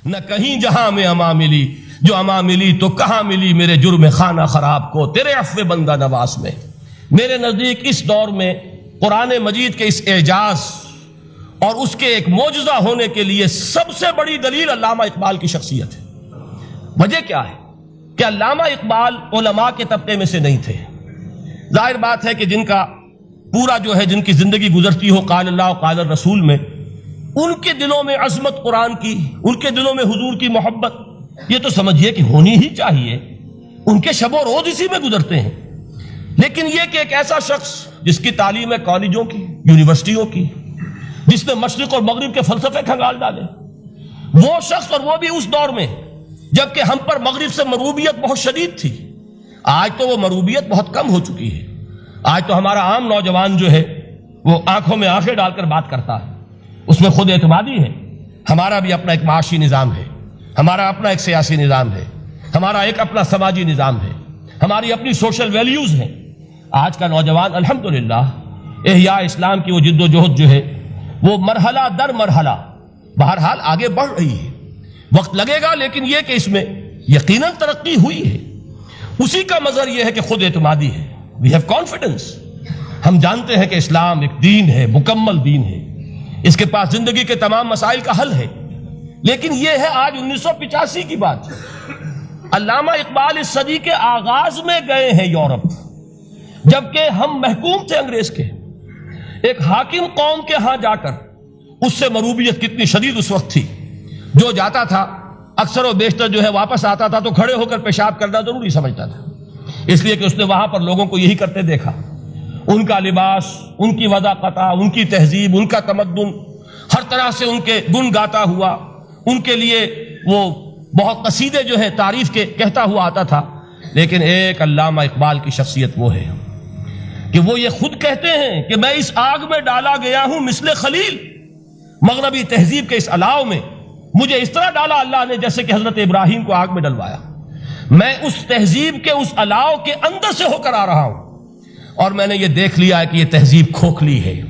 نہ کہیں جہاں میں اما ملی، جو اما ملی تو کہاں ملی میرے جرم خانہ خراب کو تیرے عفو بندہ نواز میں۔ میرے نزدیک اس دور میں قرآن مجید کے اس اعجاز اور اس کے ایک معجزہ ہونے کے لیے سب سے بڑی دلیل علامہ اقبال کی شخصیت ہے۔ وجہ کیا ہے کہ علامہ اقبال علماء کے طبقے میں سے نہیں تھے۔ ظاہر بات ہے کہ جن کا پورا جو ہے جن کی زندگی گزرتی ہو قال اللہ و قال الرسول میں، ان کے دلوں میں عظمت قرآن کی، ان کے دلوں میں حضور کی محبت، یہ تو سمجھیے کہ ہونی ہی چاہیے، ان کے شب و روز اسی میں گزرتے ہیں۔ لیکن یہ کہ ایک ایسا شخص جس کی تعلیم ہے کالجوں کی، یونیورسٹیوں کی، جس نے مشرق اور مغرب کے فلسفے کھنگال ڈالے، وہ شخص، اور وہ بھی اس دور میں جبکہ ہم پر مغرب سے مروبیت بہت شدید تھی۔ آج تو وہ مروبیت بہت کم ہو چکی ہے۔ آج تو ہمارا عام نوجوان جو ہے وہ آنکھوں میں آنکھیں ڈال کر بات کرتا ہے، اس میں خود اعتمادی ہے۔ ہمارا بھی اپنا ایک معاشی نظام ہے، ہمارا اپنا ایک سیاسی نظام ہے، ہمارا ایک اپنا سماجی نظام ہے، ہماری اپنی سوشل ویلیوز ہیں۔ آج کا نوجوان الحمدللہ احیاء اسلام کی وہ جد و جہد جو ہے وہ مرحلہ در مرحلہ بہرحال آگے بڑھ رہی ہے۔ وقت لگے گا، لیکن یہ کہ اس میں یقیناً ترقی ہوئی ہے۔ اسی کا مظہر یہ ہے کہ خود اعتمادی ہے۔ We have confidence۔ ہم جانتے ہیں کہ اسلام ایک دین ہے، مکمل دین ہے، اس کے پاس زندگی کے تمام مسائل کا حل ہے۔ لیکن یہ ہے آج 1985 کی بات۔ علامہ اقبال اس صدی کے آغاز میں گئے ہیں یورپ، جبکہ ہم محکوم تھے انگریز کے۔ ایک حاکم قوم کے ہاں جا کر اس سے مروبیت کتنی شدید اس وقت تھی، جو جاتا تھا اکثر و بیشتر جو ہے واپس آتا تھا تو کھڑے ہو کر پیشاب کرنا ضروری سمجھتا تھا، اس لیے کہ اس نے وہاں پر لوگوں کو یہی کرتے دیکھا۔ ان کا لباس، ان کی وضاقت، ان کی تہذیب، ان کا تمدن، ہر طرح سے ان کے گن گاتا ہوا، ان کے لیے وہ بہت قصیدے جو ہے تعریف کے کہتا ہوا آتا تھا۔ لیکن ایک علامہ اقبال کی شخصیت وہ ہے کہ وہ یہ خود کہتے ہیں کہ میں اس آگ میں ڈالا گیا ہوں مثل خلیل، مغربی تہذیب کے اس الاؤ میں مجھے اس طرح ڈالا اللہ نے جیسے کہ حضرت ابراہیم کو آگ میں ڈلوایا۔ میں اس تہذیب کے اس الاؤ کے اندر سے ہو کر آ رہا ہوں، اور میں نے یہ دیکھ لیا ہے کہ یہ تہذیب کھوکھلی ہے،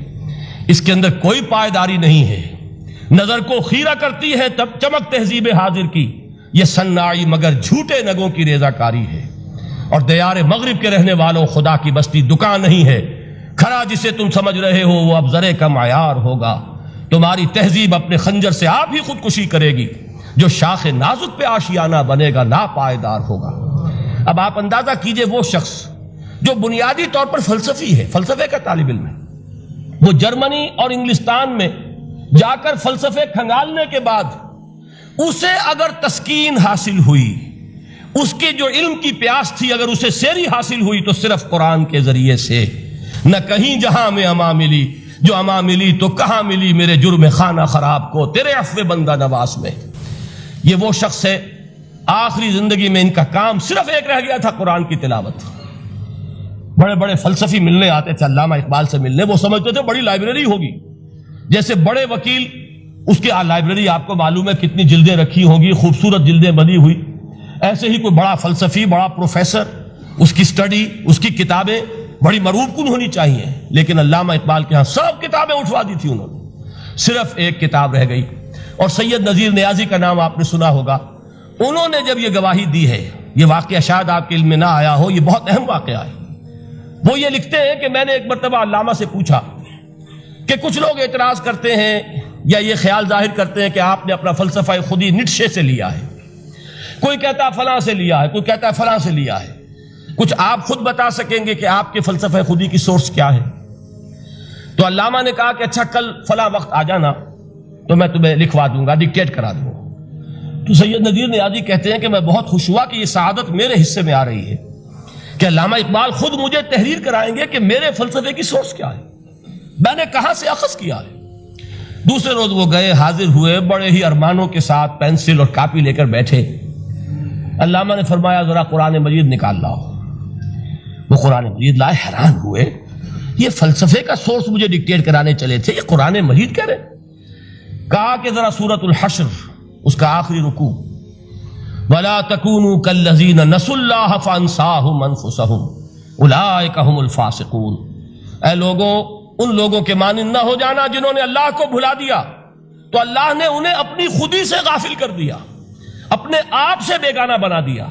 اس کے اندر کوئی پائیداری نہیں ہے، نظر کو خیرہ کرتی ہے تب چمک تہذیب حاضر کی، یہ صناعی مگر جھوٹے نگوں کی ریزہ کاری ہے۔ اور دیار مغرب کے رہنے والوں خدا کی بستی دکان نہیں ہے، کھڑا جسے تم سمجھ رہے ہو وہ اب ذرے کا معیار ہوگا۔ تمہاری تہذیب اپنے خنجر سے آپ ہی خودکشی کرے گی، جو شاخ نازک پہ آشیانہ بنے گا ناپائیدار ہوگا۔ اب آپ اندازہ کیجئے وہ شخص جو بنیادی طور پر فلسفی ہے، فلسفے کا طالب علم ہے، وہ جرمنی اور انگلستان میں جا کر فلسفے کھنگالنے کے بعد اسے اگر تسکین حاصل ہوئی، اس کے جو علم کی پیاس تھی اگر اسے سیری حاصل ہوئی تو صرف قرآن کے ذریعے سے۔ نہ کہیں جہاں میں اما ملی، جو اما ملی تو کہاں ملی میرے جرم خانہ خراب کو تیرے عفو بندہ نواز میں۔ یہ وہ شخص ہے، آخری زندگی میں ان کا کام صرف ایک رہ گیا تھا، قرآن کی تلاوت۔ بڑے بڑے فلسفی ملنے آتے تھے علامہ اقبال سے ملنے، وہ سمجھتے تھے بڑی لائبریری ہوگی، جیسے بڑے وکیل اس کی لائبریری آپ کو معلوم ہے کتنی جلدیں رکھی ہوں گی، خوبصورت جلدیں بنی ہوئی، ایسے ہی کوئی بڑا فلسفی، بڑا پروفیسر، اس کی سٹڈی، اس کی کتابیں بڑی مروب کن ہونی چاہیے۔ لیکن علامہ اقبال کے ہاں سب کتابیں اٹھوا دی تھی انہوں نے، صرف ایک کتاب رہ گئی، اور سید نذیر نیازی کا نام آپ نے سنا ہوگا۔ انہوں نے جب یہ گواہی دی ہے، یہ واقعہ شاید آپ کے علم میں نہ آیا ہو، یہ بہت اہم واقعہ ہے۔ وہ یہ لکھتے ہیں کہ میں نے ایک مرتبہ علامہ سے پوچھا کہ کچھ لوگ اعتراض کرتے ہیں یا یہ خیال ظاہر کرتے ہیں کہ آپ نے اپنا فلسفہ خودی نیٹشے سے لیا ہے، کوئی کہتا ہے فلاں سے لیا ہے، کوئی کہتا ہے فلاں سے لیا ہے، کچھ آپ خود بتا سکیں گے کہ آپ کے فلسفہ خودی کی سورس کیا ہے؟ تو علامہ نے کہا کہ اچھا کل فلاں وقت آ جانا تو میں تمہیں لکھوا دوں گا، ڈکٹیٹ کرا دوں گا۔ تو سید نذیر نیازی کہتے ہیں کہ میں بہت خوش ہوا کہ یہ سعادت میرے حصے میں آ رہی ہے کہ علامہ اقبال خود مجھے تحریر کرائیں گے کہ میرے فلسفے کی سورس کیا ہے، میں نے کہاں سے اخذ کیا ہے۔ دوسرے روز وہ گئے، حاضر ہوئے، بڑے ہی ارمانوں کے ساتھ پینسل اور کاپی لے کر بیٹھے۔ علامہ نے فرمایا ذرا قرآن مجید نکال لاؤ۔ وہ قرآن مجید لائے، حیران ہوئے، یہ فلسفے کا سورس مجھے ڈکٹیٹ کرانے چلے تھے، یہ قرآن مجید کہہ رہے۔ کہا کہ ذرا سورۃ الحشر اس کا آخری رکوع، وَلَا تَكُونُوا كَالَّذِينَ نَسُوا اللَّهَ فَأَنسَاهُمْ أَنفُسَهُمْ أُولَٰئِكَ هُمُ الْفَاسِقُونَ۔ اے لوگوں، ان لوگوں کے مانند نہ ہو جانا جنہوں نے اللہ کو بھلا دیا تو اللہ نے انہیں اپنی خودی سے غافل کر دیا، اپنے آپ سے بیگانہ بنا دیا۔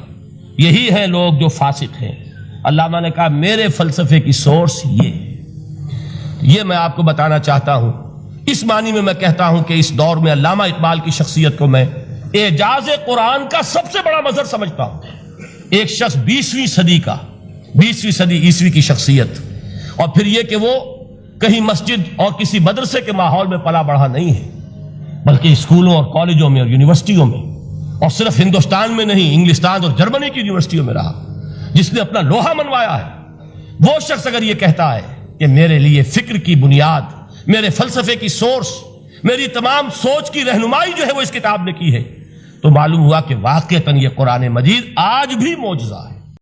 یہی ہیں لوگ جو فاسق ہیں۔ علامہ نے کہا میرے فلسفے کی سورس یہ میں آپ کو بتانا چاہتا ہوں۔ اس معنی میں کہتا ہوں کہ اس دور میں علامہ اقبال کی شخصیت کو میں اعجاز قرآن کا سب سے بڑا مظہر سمجھتا ہوں۔ ایک شخص 20ویں صدی عیسوی کی شخصیت، اور پھر یہ کہ وہ کہیں مسجد اور کسی مدرسے کے ماحول میں پلا بڑھا نہیں ہے، بلکہ اسکولوں اور کالجوں میں اور یونیورسٹیوں میں، اور صرف ہندوستان میں نہیں، انگلستان اور جرمنی کی یونیورسٹیوں میں رہا، جس نے اپنا لوہا منوایا ہے۔ وہ شخص اگر یہ کہتا ہے کہ میرے لیے فکر کی بنیاد، میرے فلسفے کی سورس، میری تمام سوچ کی رہنمائی جو ہے وہ اس کتاب نے کی ہے، تو معلوم ہوا کہ واقعتاً یہ قرآن مجید آج بھی معجزہ ہے۔